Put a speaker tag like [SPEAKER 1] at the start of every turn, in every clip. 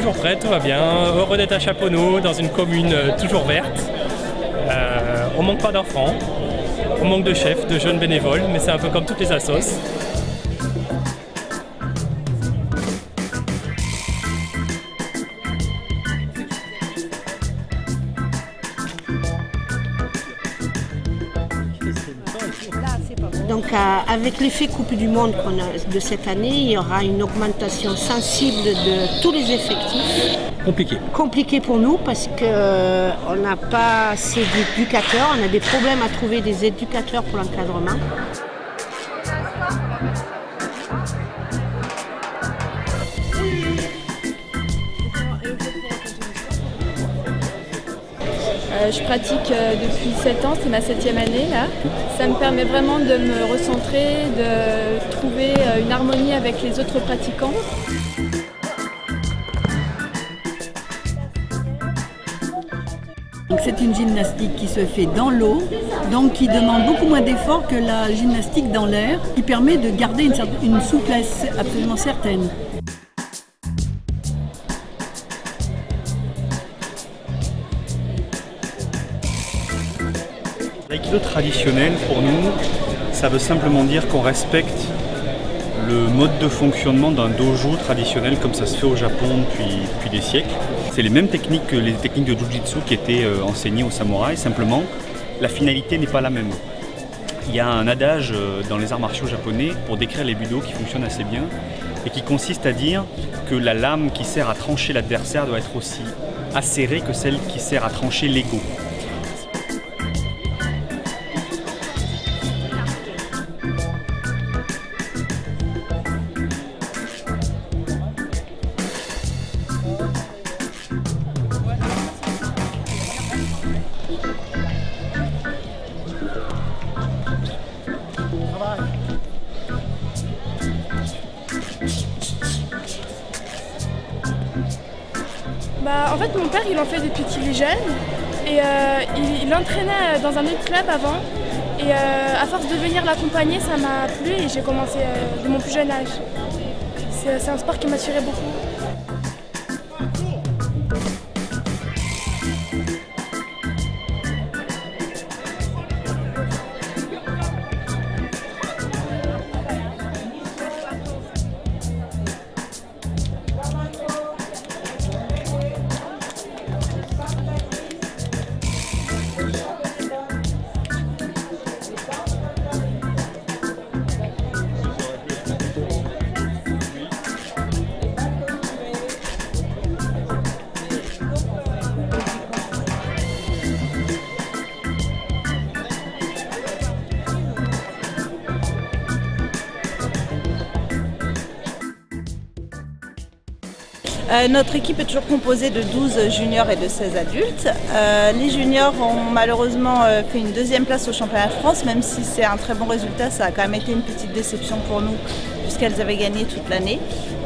[SPEAKER 1] toujours prêt, tout va bien. Heureux d'être à Chaponneau, dans une commune toujours verte. On manque pas d'enfants, on manque de chefs, de jeunes bénévoles, mais c'est un peu comme toutes les assos.
[SPEAKER 2] Donc avec l'effet Coupe du Monde de cette année, il y aura une augmentation sensible de tous les effectifs. Compliqué pour nous parce qu'on n'a pas assez d'éducateurs, on a des problèmes à trouver des éducateurs pour l'encadrement.
[SPEAKER 3] Je pratique depuis 7 ans, c'est ma 7e année là. Ça me permet vraiment de me recentrer, de trouver une harmonie avec les autres pratiquants.
[SPEAKER 4] C'est une gymnastique qui se fait dans l'eau, donc qui demande beaucoup moins d'efforts que la gymnastique dans l'air, qui permet de garder une souplesse absolument certaine.
[SPEAKER 5] L'aïkido traditionnel, pour nous, ça veut simplement dire qu'on respecte le mode de fonctionnement d'un dojo traditionnel comme ça se fait au Japon depuis des siècles. C'est les mêmes techniques que les techniques de Jujitsu qui étaient enseignées aux samouraïs, simplement la finalité n'est pas la même. Il y a un adage dans les arts martiaux japonais pour décrire les budo qui fonctionne assez bien et qui consiste à dire que la lame qui sert à trancher l'adversaire doit être aussi acérée que celle qui sert à trancher l'ego.
[SPEAKER 3] En fait, mon père, il en fait depuis qu'il est jeune et il entraînait dans un autre club avant. Et à force de venir l'accompagner, ça m'a plu et j'ai commencé de mon plus jeune âge. C'est un sport qui m'attirait beaucoup.
[SPEAKER 6] Notre équipe est toujours composée de 12 juniors et de 16 adultes. Les juniors ont malheureusement fait une 2e place au championnat de France, même si c'est un très bon résultat, ça a quand même été une petite déception pour nous puisqu'elles avaient gagné toute l'année.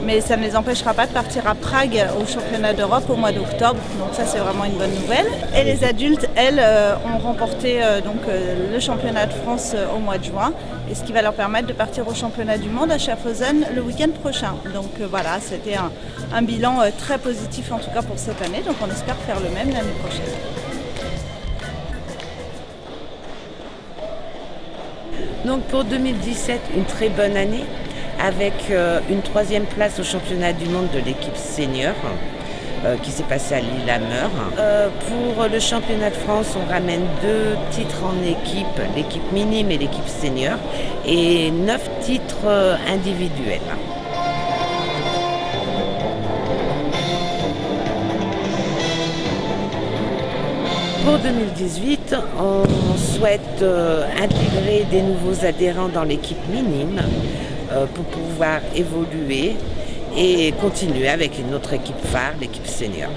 [SPEAKER 6] Mais ça ne les empêchera pas de partir à Prague au championnat d'Europe au mois d'octobre, donc ça c'est vraiment une bonne nouvelle. Et les adultes, elles, ont remporté le championnat de France au mois de juin, et ce qui va leur permettre de partir au championnat du monde à Schaffhausen le week-end prochain. Donc voilà, c'était un bilan très positif en tout cas pour cette année, donc on espère faire le même l'année prochaine.
[SPEAKER 7] Donc pour 2017, une très bonne année avec une 3e place au championnat du monde de l'équipe senior qui s'est passée à Lillehammer. Pour le championnat de France, on ramène 2 titres en équipe, l'équipe minime et l'équipe senior, et 9 titres individuels. Pour 2018, on souhaite intégrer des nouveaux adhérents dans l'équipe minime pour pouvoir évoluer et continuer avec une autre équipe phare, l'équipe senior.